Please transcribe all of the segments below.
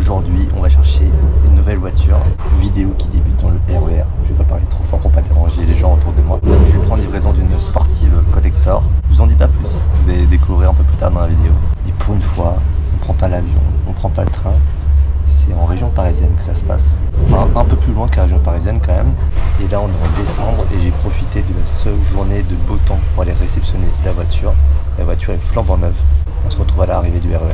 Aujourd'hui, on va chercher une nouvelle voiture, vidéo qui débute dans le RER. Je vais pas parler trop fort pour pas déranger les gens autour de moi. Je vais prendre livraison d'une sportive collector. Je vous en dis pas plus, vous allez découvrir un peu plus tard dans la vidéo. Et pour une fois, on prend pas l'avion, on prend pas le train. C'est en région parisienne que ça se passe. Enfin, un peu plus loin que la région parisienne quand même. Et là, on est en décembre et j'ai profité de la seule journée de beau temps pour aller réceptionner la voiture. La voiture est flambant neuve. On se retrouve à l'arrivée du RER.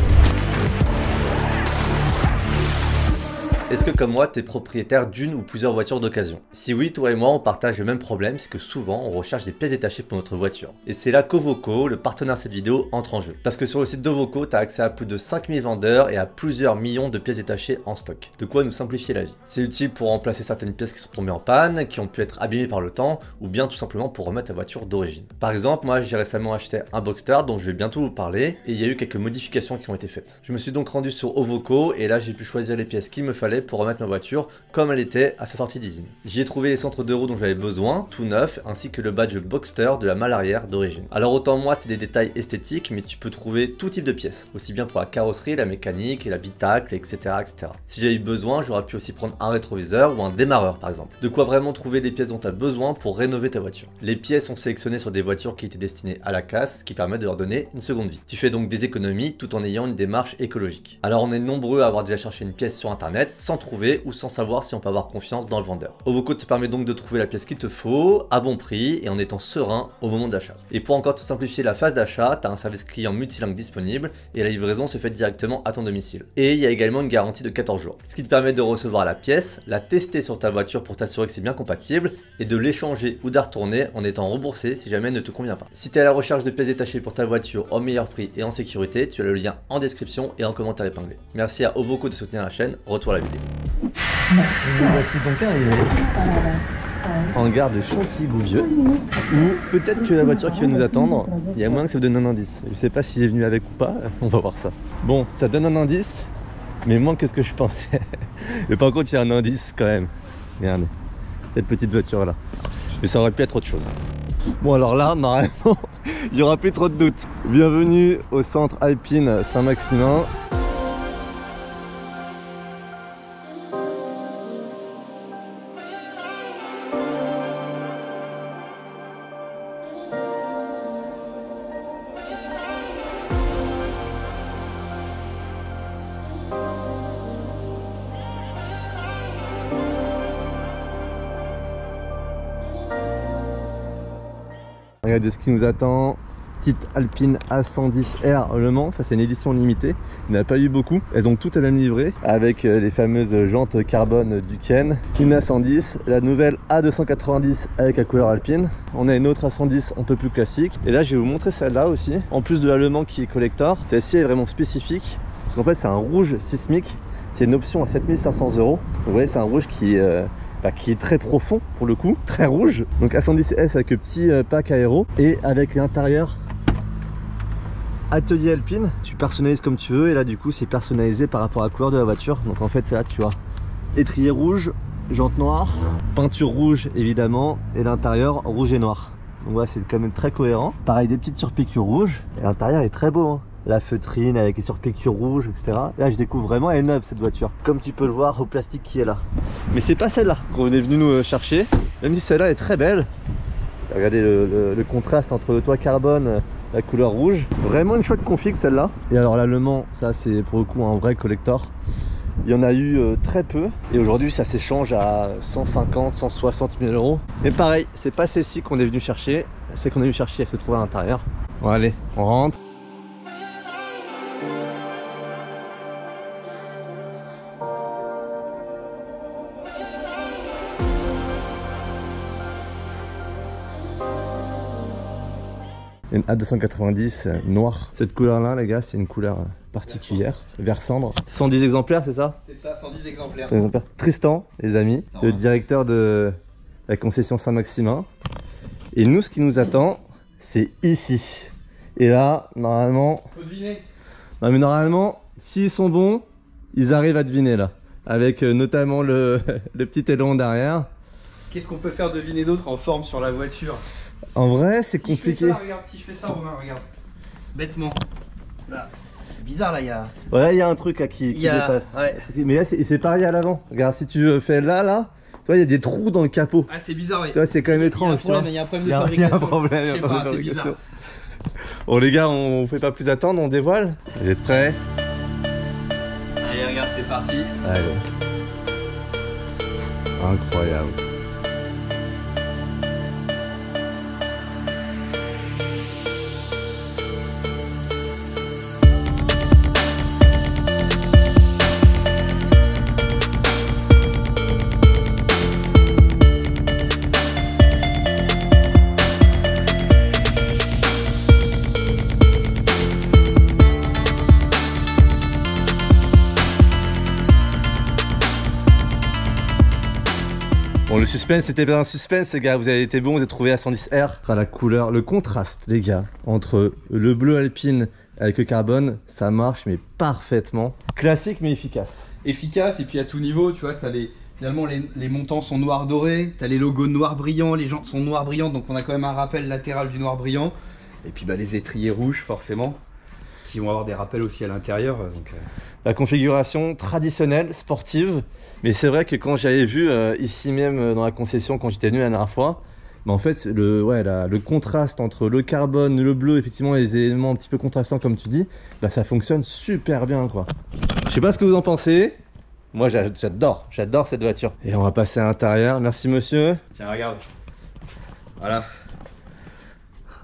Est-ce que comme moi, tu es propriétaire d'une ou plusieurs voitures d'occasion? Si oui, toi et moi, on partage le même problème, c'est que souvent, on recherche des pièces détachées pour notre voiture. Et c'est là qu'Ovoco, le partenaire de cette vidéo, entre en jeu. Parce que sur le site d'Ovoco, tu as accès à plus de 5000 vendeurs et à plusieurs millions de pièces détachées en stock. De quoi nous simplifier la vie. C'est utile pour remplacer certaines pièces qui sont tombées en panne, qui ont pu être abîmées par le temps, ou bien tout simplement pour remettre ta voiture d'origine. Par exemple, moi, j'ai récemment acheté un Boxster dont je vais bientôt vous parler, et il y a eu quelques modifications qui ont été faites. Je me suis donc rendu sur Ovoco, et là, j'ai pu choisir les pièces qu'il me fallait pour remettre ma voiture comme elle était à sa sortie d'usine. J'y ai trouvé les centres de roue dont j'avais besoin, tout neuf, ainsi que le badge Boxster de la malle arrière d'origine. Alors autant moi c'est des détails esthétiques, mais tu peux trouver tout type de pièces, aussi bien pour la carrosserie, la mécanique, et l'habitacle, etc., etc. Si j'avais eu besoin, j'aurais pu aussi prendre un rétroviseur ou un démarreur par exemple. De quoi vraiment trouver les pièces dont tu as besoin pour rénover ta voiture. Les pièces sont sélectionnées sur des voitures qui étaient destinées à la casse, ce qui permet de leur donner une seconde vie. Tu fais donc des économies tout en ayant une démarche écologique. Alors on est nombreux à avoir déjà cherché une pièce sur internet sans trouver ou sans savoir si on peut avoir confiance dans le vendeur. Ovoco te permet donc de trouver la pièce qu'il te faut, à bon prix et en étant serein au moment d'achat. Et pour encore te simplifier la phase d'achat, tu as un service client multilingue disponible et la livraison se fait directement à ton domicile. Et il y a également une garantie de 14 jours. Ce qui te permet de recevoir la pièce, la tester sur ta voiture pour t'assurer que c'est bien compatible et de l'échanger ou de la retourner en étant remboursé si jamais elle ne te convient pas. Si tu es à la recherche de pièces détachées pour ta voiture au meilleur prix et en sécurité, tu as le lien en description et en commentaire épinglé. Merci à Ovoco de soutenir la chaîne, retour à la vidéo. Voici donc arrivé en gare de Chantilly-Bouvieux, ou peut-être que la voiture qui va nous attendre, il y a moyen que ça vous donne un indice. Je sais pas s'il est venu avec ou pas, on va voir ça. Bon, ça donne un indice, mais moins que ce que je pensais. Mais par contre, il y a un indice quand même. Regardez, cette petite voiture là. Mais ça aurait pu être autre chose. Bon alors là, normalement, il n'y aura plus trop de doutes. Bienvenue au centre Alpine Saint-Maximin. Regardez ce qui nous attend. Petite Alpine A110R Le Mans, ça c'est une édition limitée, il n'y en a pas eu beaucoup, elles ont toutes la même livrée avec les fameuses jantes carbone Duquesne. Une A110, la nouvelle A290 avec la couleur alpine, on a une autre A110 un peu plus classique, et là je vais vous montrer celle-là aussi, en plus de la Le Mans qui est collector, celle-ci est vraiment spécifique, parce qu'en fait c'est un rouge sismique, c'est une option à 7500 €, vous voyez c'est un rouge qui est très profond pour le coup, très rouge. Donc A110S avec le petit pack aéro et avec l'intérieur atelier alpine. Tu personnalises comme tu veux et là du coup c'est personnalisé par rapport à la couleur de la voiture. Donc en fait là tu vois étrier rouge, jante noire, peinture rouge évidemment et l'intérieur rouge et noir. Donc voilà, c'est quand même très cohérent. Pareil, des petites surpiqûres rouges et l'intérieur est très beau hein. La feutrine avec les surpiqûres rouges, etc. Là je découvre vraiment, elle est neuve cette voiture, comme tu peux le voir au plastique qui est là. Mais c'est pas celle-là qu'on est venu nous chercher, même si celle-là est très belle. Regardez le contraste entre le toit carbone, la couleur rouge, vraiment une chouette config celle-là. Et alors là Le Mans, ça c'est pour le coup un vrai collector. Il y en a eu très peu et aujourd'hui ça s'échange à 150, 160 000 €. Mais pareil, c'est pas celle-ci qu'on est venu chercher, c'est qu'on est venu chercher, elle se trouve à l'intérieur. Bon allez, on rentre. Une A290 noire. Cette couleur là les gars c'est une couleur particulière, vert cendre. 110 exemplaires c'est ça? C'est ça, 110 exemplaires. Tristan les amis, le directeur de la concession Saint-Maximin. Et nous ce qui nous attend c'est ici. Et là normalement... Faut deviner. Non mais normalement s'ils sont bons ils arrivent à deviner là. Avec notamment le petit aileron derrière. Qu'est-ce qu'on peut faire deviner d'autre en forme sur la voiture? En vrai c'est si compliqué. Je fais ça, regarde, si je fais ça Romain, regarde. Bêtement. Là. bizarre là, il y a. Ouais, il y a un truc là qui dépasse. Ouais. Mais là, c'est pareil à l'avant. Regarde, si tu fais là, tu vois, il y a des trous dans le capot. Ah, c'est bizarre, ouais. Tu vois, c'est quand même étrange. Il y a un problème de fabrication. Il y a un problème. Je sais pas, c'est bizarre. Bon, les gars, on fait pas plus attendre, on dévoile. Vous êtes prêts? Allez, regarde, c'est parti. Allez. Incroyable. Bon, le suspense, c'était bien un suspense, les gars. Vous avez été bons, vous avez trouvé à 110R. La couleur, le contraste, les gars, entre le bleu alpine avec le carbone, ça marche, mais parfaitement. Classique, mais efficace. Efficace, et puis à tout niveau, tu vois, finalement les montants sont noirs dorés, t'as les logos noirs brillants, les jantes sont noires brillantes, donc on a quand même un rappel latéral du noir brillant. Et puis bah, les étriers rouges, forcément, qui vont avoir des rappels aussi à l'intérieur. La configuration traditionnelle, sportive, mais c'est vrai que quand j'avais vu ici même dans la concession, quand j'étais venu la dernière fois, bah en fait le contraste entre le carbone, le bleu, effectivement les éléments un petit peu contrastants comme tu dis, bah ça fonctionne super bien quoi. Je sais pas ce que vous en pensez, moi j'adore cette voiture. Et on va passer à l'intérieur, merci monsieur. Tiens regarde, voilà.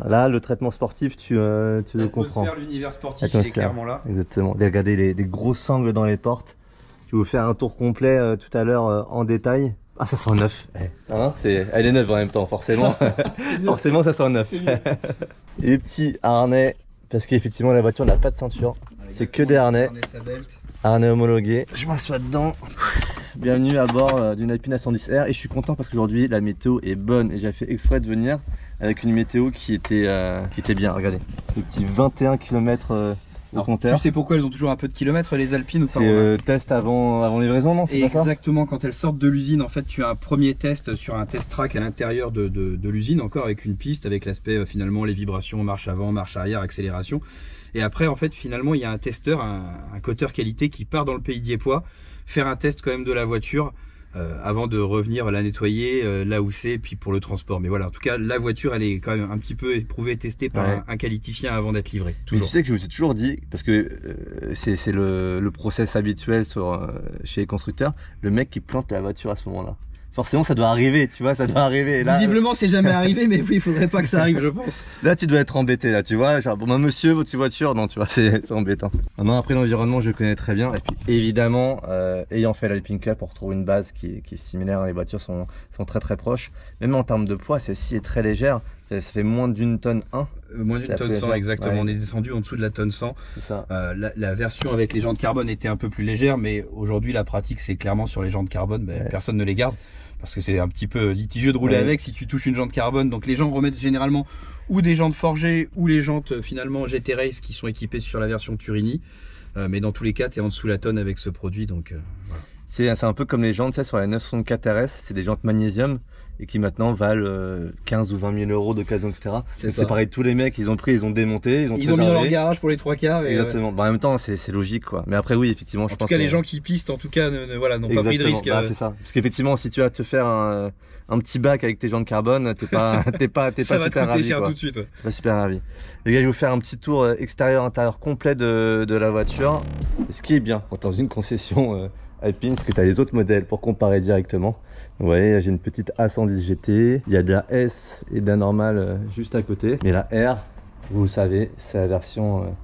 Là, le traitement sportif, tu le comprends. L'univers sportif, il est clairement là. Exactement. Regardez des gros sangles dans les portes. Je vais vous faire un tour complet tout à l'heure en détail. Ah, ça sent neuf. Hein, elle est neuve en même temps, forcément. Forcément, ça sent neuf. Et les petits harnais, parce qu'effectivement, la voiture n'a pas de ceinture. C'est que des harnais. Harnais homologués. Je m'assois dedans. Bienvenue à bord d'une Alpine A110R et je suis content parce qu'aujourd'hui la météo est bonne et j'ai fait exprès de venir avec une météo qui était bien. Regardez, les petits 21 km au compteur. Tu sais pourquoi elles ont toujours un peu de kilomètres les Alpines ou pas? C'est test avant livraison, non? Exactement, quand elles sortent de l'usine, en fait tu as un premier test sur un test track à l'intérieur de l'usine, encore avec une piste, avec l'aspect finalement les vibrations, marche avant, marche arrière, accélération. Et après en fait finalement il y a un testeur, un coteur qualité qui part dans le pays diepois faire un test quand même de la voiture avant de revenir la nettoyer là où c'est, puis pour le transport. Mais voilà, en tout cas la voiture elle est quand même un petit peu éprouvée, testée par un qualiticien avant d'être livrée. Mais tu sais que je me suis toujours dit, parce que c'est le process habituel chez les constructeurs, le mec qui plante la voiture à ce moment-là. Forcément ça doit arriver, tu vois, ça doit arriver. Là, visiblement c'est jamais arrivé, mais oui, il faudrait pas que ça arrive, je pense. Là tu dois être embêté, là, tu vois, genre, bon bah, monsieur, votre voiture, non, tu vois, c'est embêtant. Maintenant après l'environnement je connais très bien, et puis évidemment, ayant fait l'Alpine Cup, on retrouve une base qui est similaire, les voitures sont très très proches. Même en termes de poids, celle-ci est très légère, ça fait moins d'une tonne 1. Moins d'une tonne 100, exactement, on est descendu en dessous de la tonne 100. C'est ça. La version avec les jantes carbone était un peu plus légère, mais aujourd'hui la pratique c'est clairement sur les jantes carbone, personne ne les garde. Parce que c'est un petit peu litigieux de rouler avec si tu touches une jante carbone. Donc les gens remettent généralement ou des jantes forgées ou les jantes finalement GT Race qui sont équipées sur la version Turini. Mais dans tous les cas, tu es en dessous la tonne avec ce produit. Donc voilà. C'est un peu comme les jantes, tu sais, sur la 964 RS, c'est des jantes magnésium et qui maintenant valent 15 ou 20 000 euros d'occasion, etc. C'est pareil, tous les mecs, ils ont pris, ils ont démonté, ils ont mis dans leur garage pour les 3 quarts. Exactement. Bah, en même temps, c'est logique, quoi. Mais après, oui, effectivement, je pense. En tout cas, les gens qui pistent, en tout cas, voilà, n'ont pas pris de risque. Bah, c'est ça. Parce qu'effectivement, si tu vas te faire un petit bac avec tes jantes carbone, t'es pas ça va super te coûter ravi, cher quoi. tout de suite. Pas super ravi. Les gars, je vais vous faire un petit tour extérieur-intérieur complet de la voiture. Et ce qui est bien quand dans une concession Alpine, c'est que tu as les autres modèles pour comparer directement. Vous voyez, j'ai une petite A110 GT, il y a de la S et de la normale juste à côté. Mais la R, vous le savez, c'est la version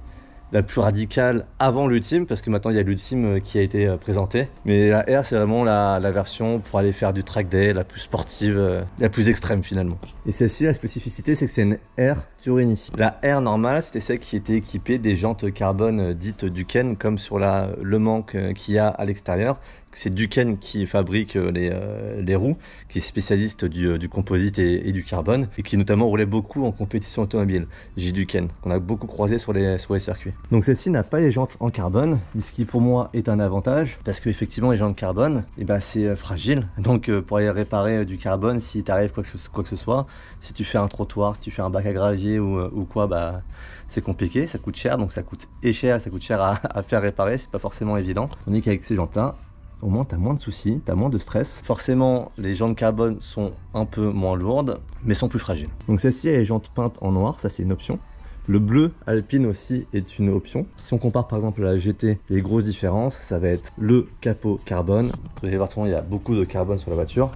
la plus radicale avant l'Ultime, parce que maintenant il y a l'Ultime qui a été présenté. Mais la R, c'est vraiment la version pour aller faire du track day, la plus sportive, la plus extrême finalement. Et celle-ci, la spécificité, c'est que c'est une R Turini. La R normale, c'était celle qui était équipée des jantes carbone dites Duquesne, comme sur la Le Mans qu'il y a à l'extérieur. C'est Duquesne qui fabrique les roues, qui est spécialiste du composite et du carbone, et qui notamment roulait beaucoup en compétition automobile. J. Duquesne, qu'on a beaucoup croisé sur les circuits. Donc celle-ci n'a pas les jantes en carbone, ce qui pour moi est un avantage, parce qu'effectivement les jantes carbone, eh ben, c'est fragile. Donc pour aller réparer du carbone, si t'arrive quoi que ce soit, si tu fais un trottoir, si tu fais un bac à gravier ou quoi, bah c'est compliqué, ça coûte cher, donc ça coûte cher, ça coûte cher à faire réparer, c'est pas forcément évident. On dit qu'avec ces jantes-là, au moins tu as moins de soucis, tu as moins de stress. Forcément, les jantes carbone sont un peu moins lourdes, mais sont plus fragiles. Donc celle-ci, elle est jante peinte en noir, ça c'est une option. Le bleu Alpine aussi est une option. Si on compare par exemple à la GT, les grosses différences, ça va être le capot carbone. Vous allez voir, il y a beaucoup de carbone sur la voiture.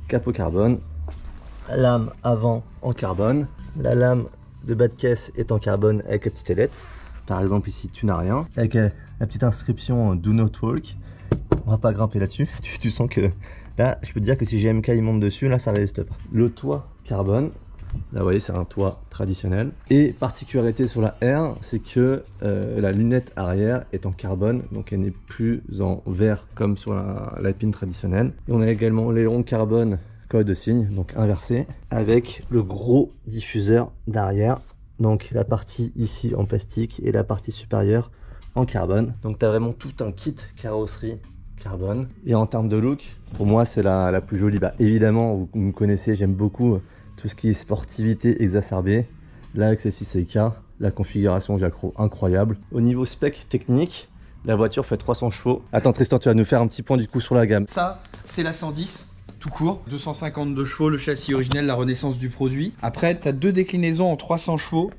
Capot carbone, lame avant en carbone, la lame de bas de caisse est en carbone avec la petite ailette. Par exemple ici, tu n'as rien. Avec la petite inscription Do Not Walk. On va pas grimper là-dessus. Tu sens que là, je peux te dire que si GMK il monte dessus, là ça résiste pas. Le toit carbone, là vous voyez c'est un toit traditionnel. Et particularité sur la R, c'est que la lunette arrière est en carbone, donc elle n'est plus en verre comme sur l'Alpine traditionnelle. Et on a également l'aileron carbone code de signe, donc inversé, avec le gros diffuseur d'arrière. Donc la partie ici en plastique et la partie supérieure en carbone. Donc tu as vraiment tout un kit carrosserie carbone. Et en termes de look, pour moi c'est la plus jolie. Bah, évidemment, vous me connaissez, j'aime beaucoup tout ce qui est sportivité exacerbée. Là avec celle-ci c'est le cas, la configuration j'accroche incroyable. Au niveau spec technique, la voiture fait 300 chevaux. Attends Tristan, tu vas nous faire un petit point du coup sur la gamme. Ça, c'est la 110. Tout court, 252 chevaux, le châssis originel, la renaissance du produit. Après, tu as deux déclinaisons en 300 chevaux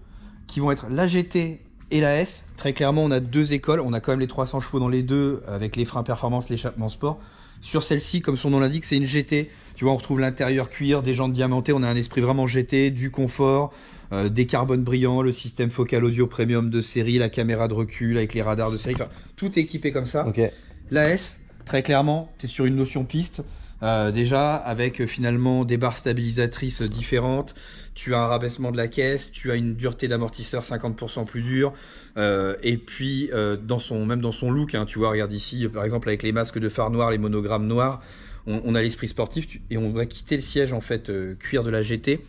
qui vont être la GT et la S. Très clairement, on a deux écoles. On a quand même les 300 chevaux dans les deux avec les freins performance, l'échappement sport. Sur celle-ci, comme son nom l'indique, c'est une GT. Tu vois, on retrouve l'intérieur cuir, des jantes diamantées. On a un esprit vraiment GT, du confort, des carbones brillants, le système focal audio premium de série, la caméra de recul avec les radars de série. Enfin, tout est équipé comme ça. Okay. La S, très clairement, tu es sur une notion piste. Déjà avec finalement des barres stabilisatrices différentes, tu as un rabaissement de la caisse, tu as une dureté d'amortisseur 50% plus dure, et puis même dans son look, hein, tu vois, regarde ici par exemple avec les masques de phare noir, les monogrammes noirs, on a l'esprit sportif et on va quitter le siège en fait cuir de la GT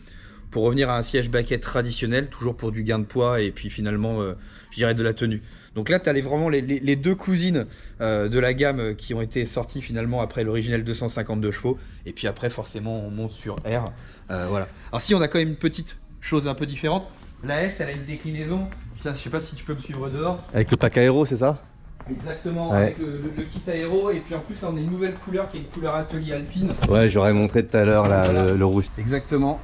pour revenir à un siège baquette traditionnel, toujours pour du gain de poids et puis finalement je dirais de la tenue. Donc là, tu as vraiment les deux cousines de la gamme qui ont été sorties finalement après l'original 252 chevaux. Et puis après, forcément, on monte sur R. Voilà. Alors si, on a quand même une petite chose un peu différente. La S, elle a une déclinaison. Tiens, je sais pas si tu peux me suivre dehors. Avec le pack aéro, c'est ça? Exactement, ouais. Avec le kit aéro. Et puis en plus, là, on a une nouvelle couleur qui est une couleur atelier alpine. Ouais, j'aurais montré tout à l'heure voilà. le rouge. Exactement.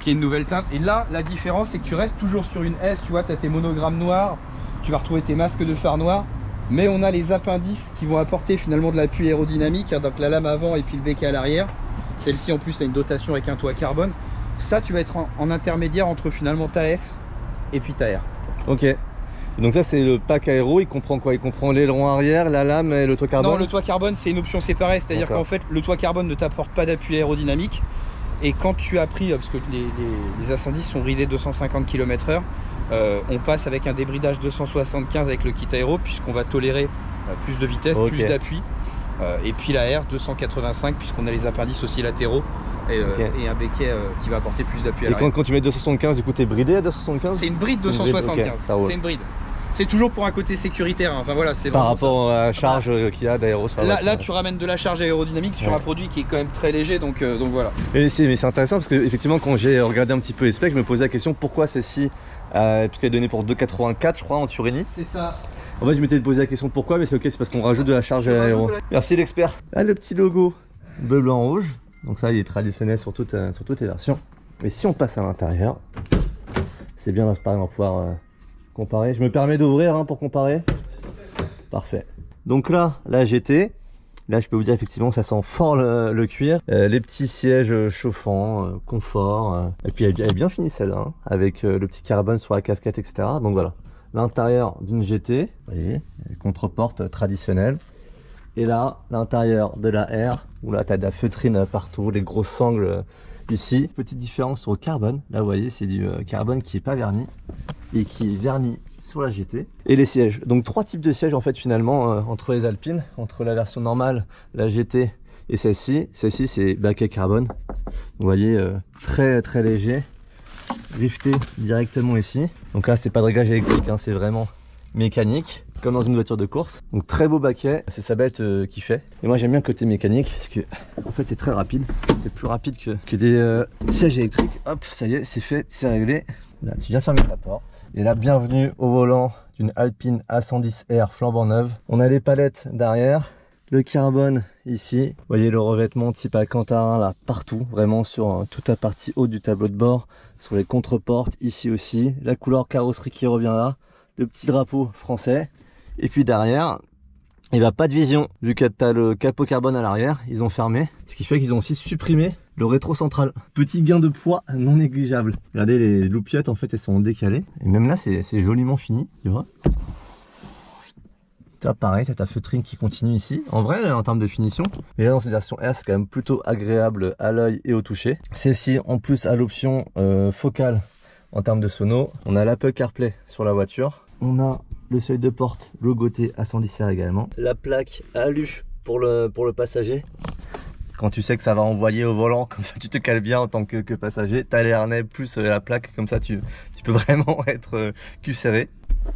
Qui est une nouvelle teinte. Et là, la différence, c'est que tu restes toujours sur une S. Tu vois, tu as tes monogrammes noirs. Tu vas retrouver tes masques de phare noir, mais on a les appendices qui vont apporter finalement de l'appui aérodynamique, hein, donc la lame avant et puis le béquet à l'arrière. Celle-ci en plus a une dotation avec un toit carbone. Ça, tu vas être en intermédiaire entre finalement ta S et puis ta R. Ok. Donc ça c'est le pack aéro, il comprend quoi? Il comprend l'aileron arrière, la lame et le toit carbone? Non, le toit carbone c'est une option séparée, c'est-à-dire qu'en fait le toit carbone ne t'apporte pas d'appui aérodynamique. Et quand tu as pris, parce que les A110 sont ridés 250 km/h, on passe avec un débridage 275 avec le kit aéro, puisqu'on va tolérer plus de vitesse, plus d'appui. Et puis la R 285, puisqu'on a les appendices aussi latéraux et un béquet qui va apporter plus d'appui à l'arrière. Et quand tu mets 275, du coup tu es bridé à 275? C'est une bride 275, c'est une bride. C'est toujours pour un côté sécuritaire, hein. Enfin voilà, c'est par rapport à la charge qu'il y a d'aéro sur la voiture. Là tu ramènes de la charge aérodynamique sur un produit qui est quand même très léger, donc voilà. Mais c'est intéressant parce que effectivement quand j'ai regardé un petit peu les specs, je me posais la question pourquoi celle-ci est donnée pour 2,84 je crois en Turini. C'est ça. En fait je m'étais posé la question pourquoi, mais c'est ok, c'est parce qu'on rajoute de la charge aéro. Merci l'expert. Ah, le petit logo bleu, blanc, rouge. Donc ça il est traditionnel sur toutes les versions. Et si on passe à l'intérieur, c'est bien pareil, on va pouvoir comparer. Je me permets d'ouvrir pour comparer. Parfait. Donc là, la GT. Là, je peux vous dire effectivement, ça sent fort le cuir. Les petits sièges chauffants, confort. Et puis elle est bien finie celle-là, avec le petit carbone sur la casquette, etc. Donc voilà, l'intérieur d'une GT. Vous voyez, contre-porte traditionnelle. Et là, l'intérieur de la R, où là, tu as de la feutrine partout, les grosses sangles ici. Petite différence sur le carbone. Là, vous voyez, c'est du carbone qui n'est pas verni et qui est verni sur la GT. Et les sièges, donc 3 types de sièges en fait finalement entre les Alpines, entre la version normale, la GT et celle-ci. Celle-ci c'est baquet carbone, vous voyez très très léger, drifté directement ici. Donc là c'est pas de réglage électrique, hein, c'est vraiment mécanique comme dans une voiture de course. Donc très beau baquet, c'est sa bête qui fait. Et moi j'aime bien le côté mécanique parce que en fait c'est très rapide, c'est plus rapide que des sièges électriques. Hop, ça y est, c'est fait, c'est réglé. Là tu viens fermer ta porte. Et là bienvenue au volant d'une Alpine A110R flambant neuve. On a les palettes derrière, le carbone ici. Vous voyez le revêtement type Alcantara là partout, vraiment sur toute la partie haute du tableau de bord, sur les contreportes ici aussi. La couleur carrosserie qui revient là, le petit drapeau français. Et puis derrière, il n'y a pas de vision. Vu que tu as le capot carbone à l'arrière, ils ont fermé. Ce qui fait qu'ils ont aussi supprimé le rétro central. Petit gain de poids non négligeable. Regardez les loupiottes en fait, elles sont décalées. Et même là, c'est joliment fini, tu vois. Là, pareil, tu as ta feutrine qui continue ici. En vrai, en termes de finition. Mais là, dans cette version R, c'est quand même plutôt agréable à l'œil et au toucher. Celle-ci, en plus, a l'option focale en termes de sono. On a l'Apple CarPlay sur la voiture. On a le seuil de porte logoté A110R également. La plaque alu pour le passager. Quand tu sais que ça va envoyer au volant, comme ça tu te cales bien en tant que passager. Tu as les harnais plus la plaque, comme ça tu peux vraiment être cul serré.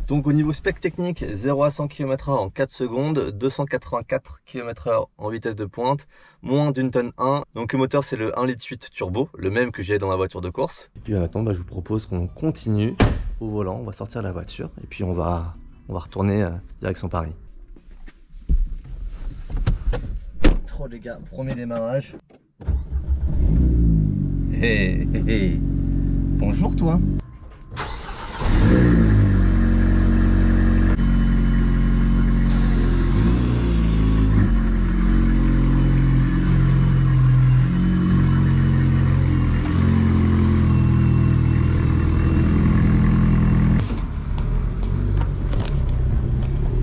Donc au niveau spec technique, 0 à 100 km/h en 4 secondes, 284 km/h en vitesse de pointe, moins d'une tonne 1. Donc le moteur c'est le 1,8 litre turbo, le même que j'ai dans ma voiture de course. Et puis maintenant je vous propose qu'on continue au volant, on va sortir de la voiture et puis on va retourner direction Paris. Trop les gars, premier démarrage. Hey, hey, hey. Bonjour toi.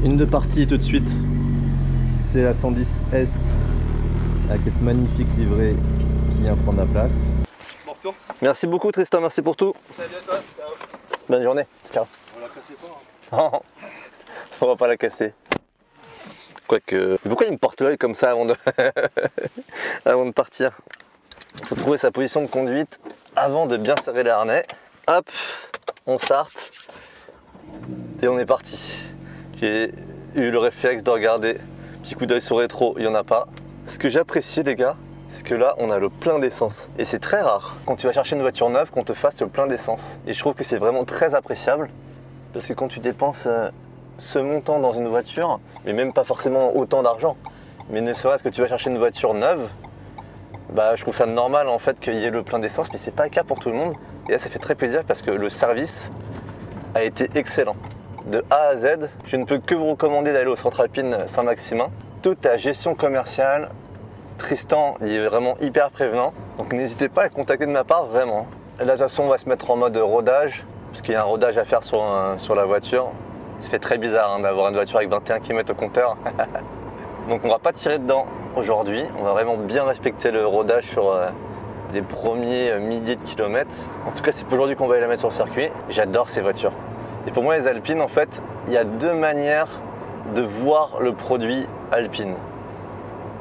Une de partie tout de suite, c'est la 110S avec cette magnifique livrée qui vient prendre la place. Bon retour. Merci beaucoup Tristan, merci pour tout. Salut à toi. Ciao. Bonne journée. Ciao. On la cassait pas. Hein. On va pas la casser. Quoique. Pourquoi il me porte l'œil comme ça avant de avant de partir? Il faut trouver sa position de conduite avant de bien serrer les harnais. Hop, on start et on est parti. J'ai eu le réflexe de regarder, petit coup d'œil sur rétro, il n'y en a pas. Ce que j'apprécie les gars, c'est que là on a le plein d'essence. Et c'est très rare quand tu vas chercher une voiture neuve qu'on te fasse le plein d'essence. Et je trouve que c'est vraiment très appréciable. Parce que quand tu dépenses ce montant dans une voiture, mais même pas forcément autant d'argent, mais ne serait-ce que tu vas chercher une voiture neuve, bah je trouve ça normal en fait qu'il y ait le plein d'essence, mais c'est pas le cas pour tout le monde. Et là ça fait très plaisir parce que le service a été excellent. De A à Z, je ne peux que vous recommander d'aller au Centre Alpine Saint-Maximin. Toute la gestion commerciale, Tristan, il est vraiment hyper prévenant. Donc n'hésitez pas à le contacter de ma part, vraiment. Là, de toute façon, on va se mettre en mode rodage, parce qu'il y a un rodage à faire sur la voiture. Ça fait très bizarre hein, d'avoir une voiture avec 21 km au compteur. Donc on va pas tirer dedans aujourd'hui. On va vraiment bien respecter le rodage sur les premiers milliers de kilomètres. En tout cas, c'est pas aujourd'hui qu'on va aller la mettre sur le circuit. J'adore ces voitures. Et pour moi, les Alpines, en fait, il y a deux manières de voir le produit Alpine.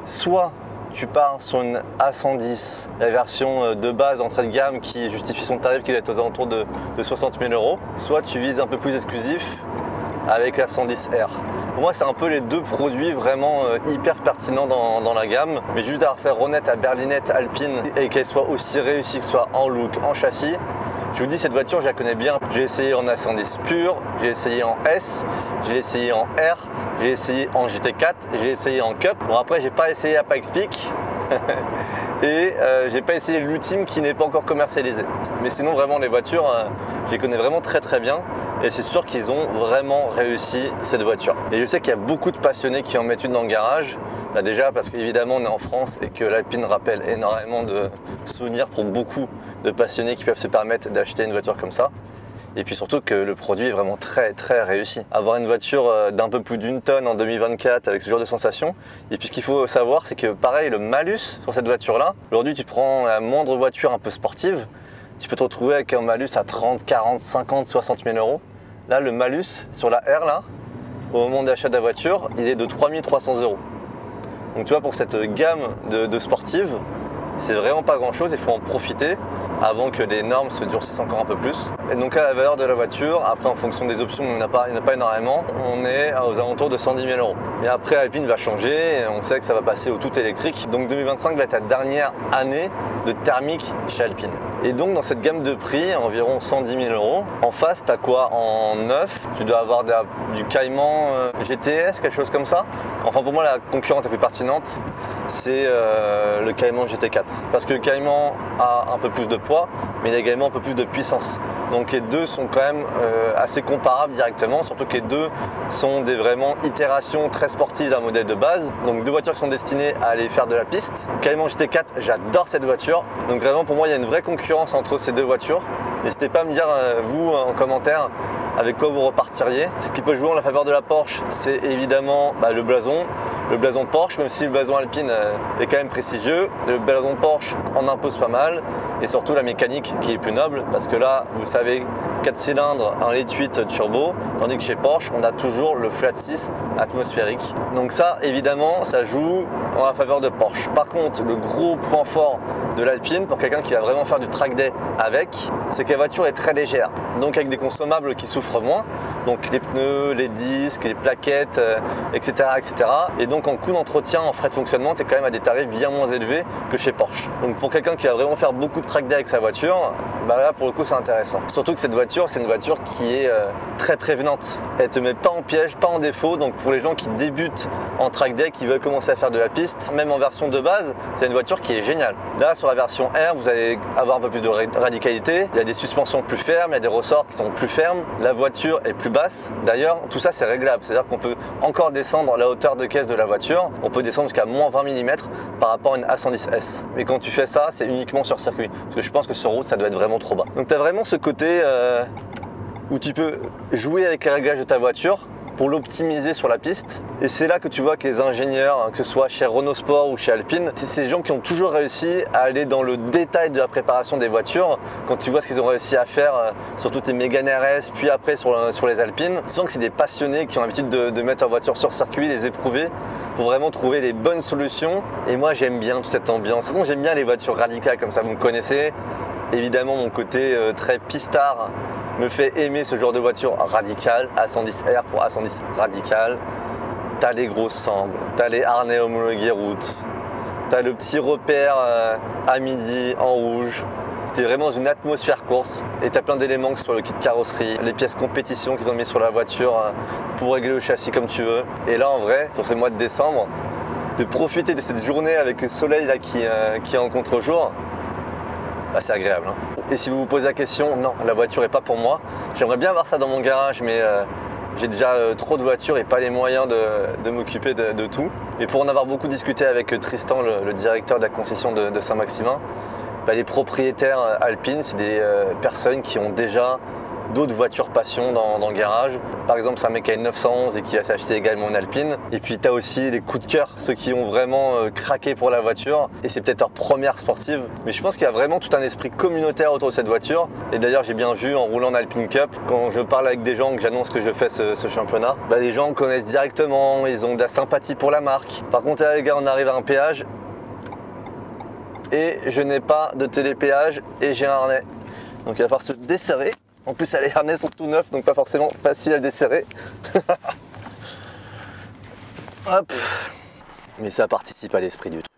Soit tu pars sur une A110, la version de base entrée de gamme qui justifie son tarif qui doit être aux alentours de 60 000 €. Soit tu vises un peu plus exclusif avec la 110R. Pour moi, c'est un peu les deux produits vraiment hyper pertinents dans la gamme. Mais juste à refaire honnête à berlinette Alpine et qu'elle soit aussi réussie, que ce soit en look, en châssis, je vous dis, cette voiture, je la connais bien. J'ai essayé en A110 pur, j'ai essayé en S, j'ai essayé en R, j'ai essayé en GT4, j'ai essayé en Cup. Bon, après, j'ai pas essayé à Pikes Peak et j'ai pas essayé l'ultime qui n'est pas encore commercialisé. Mais sinon, vraiment, les voitures, je les connais vraiment très très bien. Et c'est sûr qu'ils ont vraiment réussi cette voiture. Et je sais qu'il y a beaucoup de passionnés qui en mettent une dans le garage. Bah déjà parce qu'évidemment on est en France et que l'Alpine rappelle énormément de souvenirs pour beaucoup de passionnés qui peuvent se permettre d'acheter une voiture comme ça. Et puis surtout que le produit est vraiment très très réussi. Avoir une voiture d'un peu plus d'une tonne en 2024 avec ce genre de sensations. Et puis ce qu'il faut savoir, c'est que pareil, le malus sur cette voiture-là, aujourd'hui tu prends la moindre voiture un peu sportive, tu peux te retrouver avec un malus à 30, 40, 50, 60 000 €. Là, le malus sur la R, là, au moment d'achat de la voiture, il est de 3300 €. Donc tu vois, pour cette gamme de sportives, c'est vraiment pas grand chose, il faut en profiter avant que les normes se durcissent encore un peu plus. Et donc là, la valeur de la voiture, après en fonction des options, il n'y en a pas énormément, on est aux alentours de 110 000 €. Et après, Alpine va changer, et on sait que ça va passer au tout électrique. Donc 2025 va être la dernière année de thermique chez Alpine. Et donc dans cette gamme de prix, environ 110 000 €, en face, tu as quoi en neuf? Tu dois avoir du Cayman GTS, quelque chose comme ça. Enfin pour moi, la concurrente la plus pertinente, c'est le Cayman GT4. Parce que le Cayman a un peu plus de poids, mais il a également un peu plus de puissance. Donc les deux sont quand même assez comparables directement, surtout que les deux sont des vraiment itérations très sportives d'un modèle de base. Donc deux voitures qui sont destinées à aller faire de la piste. Cayman GT4, j'adore cette voiture. Donc vraiment pour moi, il y a une vraie concurrence entre ces deux voitures. N'hésitez pas à me dire, vous, en commentaire, avec quoi vous repartiriez. Ce qui peut jouer en la faveur de la Porsche, c'est évidemment le blason Porsche, même si le blason Alpine est quand même prestigieux. Le blason Porsche en impose pas mal, et surtout la mécanique qui est plus noble, parce que là, vous savez, 4 cylindres, un 1.8 turbo, tandis que chez Porsche, on a toujours le flat 6 atmosphérique. Donc ça, évidemment, ça joue en la faveur de Porsche. Par contre, le gros point fort de l'Alpine, pour quelqu'un qui va vraiment faire du track day avec, c'est que la voiture est très légère, donc avec des consommables qui souffrent moins, donc les pneus, les disques, les plaquettes, etc., etc. Et donc en coût d'entretien, en frais de fonctionnement, tu es quand même à des tarifs bien moins élevés que chez Porsche. Donc pour quelqu'un qui va vraiment faire beaucoup de track day avec sa voiture, là pour le coup c'est intéressant. Surtout que cette voiture, c'est une voiture qui est très prévenante. Elle te met pas en piège, pas en défaut, donc pour les gens qui débutent en track day, qui veulent commencer à faire de la piste, même en version de base, c'est une voiture qui est géniale. Là sur la version R, vous allez avoir un peu plus de radicalité, il y a des suspensions plus fermes, il y a des ressorts qui sont plus fermes, la voiture est plus basse. D'ailleurs, tout ça c'est réglable, c'est-à-dire qu'on peut encore descendre la hauteur de caisse de la voiture, on peut descendre jusqu'à moins 20 mm par rapport à une A110S. Et quand tu fais ça, c'est uniquement sur circuit, parce que je pense que sur route, ça doit être vraiment trop bas. Donc tu as vraiment ce côté où tu peux jouer avec les réglages de ta voiture pour l'optimiser sur la piste. Et c'est là que tu vois que les ingénieurs, que ce soit chez Renault Sport ou chez Alpine, c'est ces gens qui ont toujours réussi à aller dans le détail de la préparation des voitures. Quand tu vois ce qu'ils ont réussi à faire sur toutes les Mégane RS, puis après sur les Alpines, tu sens que c'est des passionnés qui ont l'habitude de mettre leur voiture sur circuit, les éprouver, pour vraiment trouver les bonnes solutions. Et moi j'aime bien toute cette ambiance. De toute façon j'aime bien les voitures radicales comme ça, vous me connaissez. Évidemment mon côté très pistard me fait aimer ce genre de voiture radicale, A110R pour A110 radical. T'as les grosses sangles, t'as les harnais homologués route, t'as le petit repère à midi en rouge. T'es vraiment dans une atmosphère course et t'as plein d'éléments, que ce soit le kit carrosserie, les pièces compétition qu'ils ont mis sur la voiture pour régler le châssis comme tu veux. Et là en vrai, sur ce mois de décembre, de profiter de cette journée avec le soleil là qui est en contre-jour, c'est agréable. Et si vous vous posez la question, non, la voiture n'est pas pour moi. J'aimerais bien avoir ça dans mon garage, mais j'ai déjà trop de voitures et pas les moyens de m'occuper de tout. Et pour en avoir beaucoup discuté avec Tristan, le directeur de la concession de Saint-Maximin, les propriétaires Alpine, c'est des personnes qui ont déjà d'autres voitures passion dans le garage. Par exemple, c'est un mec qui a une 911 et qui va s'acheter également une Alpine. Et puis tu as aussi les coups de cœur, ceux qui ont vraiment craqué pour la voiture. Et c'est peut-être leur première sportive. Mais je pense qu'il y a vraiment tout un esprit communautaire autour de cette voiture. Et d'ailleurs, j'ai bien vu en roulant en Alpine Cup, quand je parle avec des gens, que j'annonce que je fais ce championnat, les gens connaissent directement, ils ont de la sympathie pour la marque. Par contre, là les gars, on arrive à un péage. Et je n'ai pas de télépéage et j'ai un harnais. Donc il va falloir se desserrer. En plus, les harnais sont tout neufs, donc pas forcément facile à desserrer. Hop. Mais ça participe à l'esprit du truc.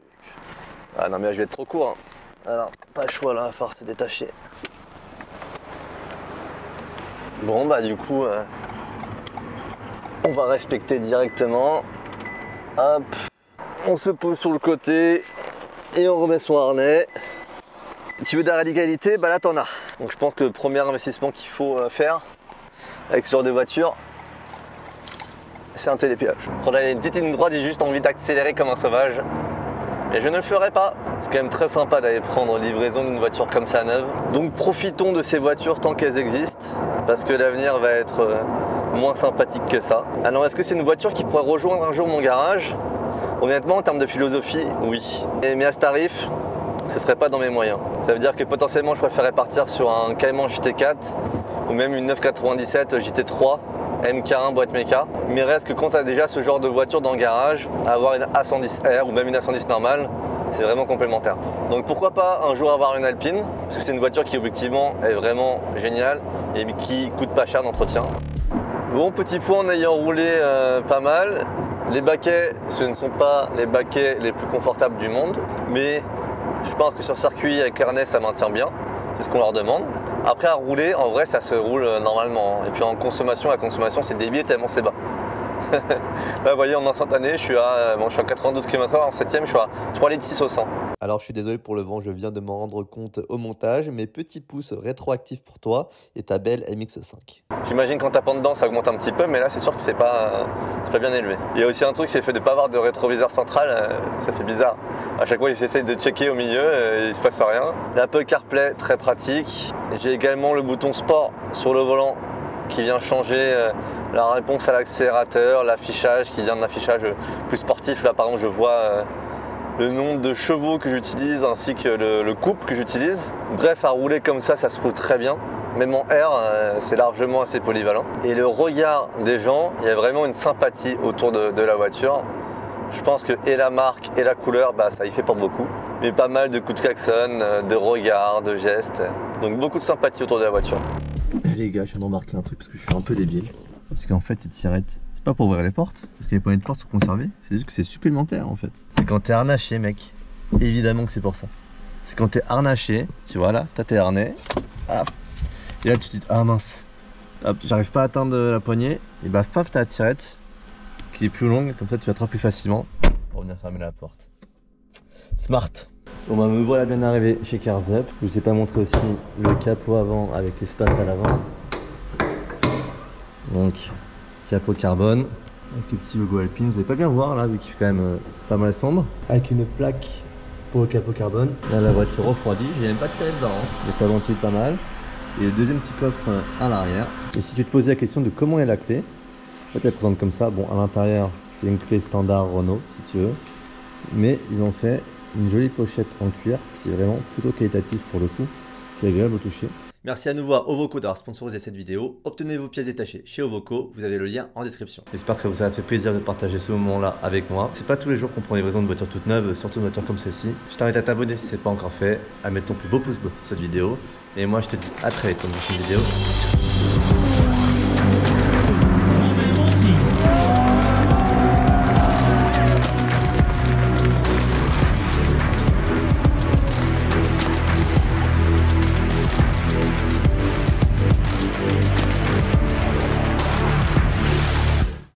Ah non, mais là, je vais être trop court. Hein. Alors, pas le choix là, il va falloir se détacher. Bon, du coup, on va respecter directement. Hop. On se pose sur le côté et on remet son harnais. Tu veux de la radicalité, là t'en as. Donc je pense que le premier investissement qu'il faut faire avec ce genre de voiture, c'est un télépéage. Quand il y a une petite ligne droite, j'ai juste envie d'accélérer comme un sauvage. Et je ne le ferai pas. C'est quand même très sympa d'aller prendre livraison d'une voiture comme ça neuve. Donc profitons de ces voitures tant qu'elles existent, parce que l'avenir va être moins sympathique que ça. Alors est-ce que c'est une voiture qui pourrait rejoindre un jour mon garage? Honnêtement, en termes de philosophie, oui. Mais à ce tarif, ce serait pas dans mes moyens. Ça veut dire que potentiellement je préférerais partir sur un Cayman GT4 ou même une 997 JT3 MK1 boîte méca. Mais reste que quand tu as déjà ce genre de voiture dans le garage, avoir une A110R ou même une A110 normale, c'est vraiment complémentaire. Donc pourquoi pas un jour avoir une Alpine, parce que c'est une voiture qui objectivement est vraiment géniale et qui coûte pas cher d'entretien. Bon, petit point en ayant roulé pas mal, les baquets, ce ne sont pas les baquets les plus confortables du monde, mais je pense que sur circuit avec harnais ça maintient bien, c'est ce qu'on leur demande. Après à rouler, en vrai ça se roule normalement, et puis en consommation, la consommation c'est débile tellement c'est bas. Là vous voyez en instantané, je suis à 92 km/h, en 7ème je suis à 3,6 litres au 100. Alors je suis désolé pour le vent, je viens de m'en rendre compte au montage, mais petit pouce rétroactif pour toi et ta belle MX5. J'imagine qu'en tapant dedans ça augmente un petit peu, mais là c'est sûr que c'est pas bien élevé. Il y a aussi un truc, c'est le fait de ne pas avoir de rétroviseur central, ça fait bizarre. À chaque fois j'essaye de checker au milieu et il se passe rien. L'Apple CarPlay, très pratique. J'ai également le bouton sport sur le volant qui vient changer la réponse à l'accélérateur, l'affichage qui vient d'un affichage plus sportif. Là par exemple je vois le nombre de chevaux que j'utilise ainsi que le couple que j'utilise. Bref, à rouler comme ça se roule très bien. Même en R, c'est largement assez polyvalent. Et le regard des gens, il y a vraiment une sympathie autour de la voiture. Je pense que et la marque et la couleur, ça y fait pour beaucoup. Mais pas mal de coups de klaxon, de regards, de gestes. Donc beaucoup de sympathie autour de la voiture. Et les gars, je viens d'embarquer un truc parce que je suis un peu débile. Parce qu'en fait, les tirettes, c'est pas pour ouvrir les portes, parce que les poignées de porte sont conservées. C'est juste que c'est supplémentaire en fait. C'est quand t'es harnaché, mec. Évidemment que c'est pour ça. C'est quand t'es harnaché, tu vois là, t'as tes harnais. Hop. Et là, tu te dis, ah mince, j'arrive pas à atteindre la poignée. Et bah, paf, t'as la tirette qui est plus longue, comme ça tu l'attrapes plus facilement pour venir fermer la porte. Smart. Bon bah me voilà bien arrivé chez Cars Up. Je vous ai pas montré aussi le capot avant avec l'espace à l'avant. Donc capot carbone avec le petit logo Alpine. Vous allez pas bien voir là vu qu'il fait quand même pas mal sombre. Avec une plaque pour le capot carbone. Là la voiture refroidie. J'ai même pas tiré dedans hein, mais ça ventile pas mal. Et le deuxième petit coffre à l'arrière. Et si tu te posais la question de comment est la clé, en fait elle présente comme ça. Bon à l'intérieur c'est une clé standard Renault si tu veux. Mais ils ont fait une jolie pochette en cuir qui est vraiment plutôt qualitative pour le coup, qui est agréable au toucher. Merci à nouveau à Ovoco d'avoir sponsorisé cette vidéo. Obtenez vos pièces détachées chez Ovoco, vous avez le lien en description. J'espère que ça vous a fait plaisir de partager ce moment-là avec moi. C'est pas tous les jours qu'on prend des livraisons de voitures toutes neuves, surtout une voiture comme celle-ci. Je t'invite à t'abonner si c'est pas encore fait, à mettre ton plus beau pouce bleu sur cette vidéo. Et moi je te dis à très vite pour une prochaine vidéo.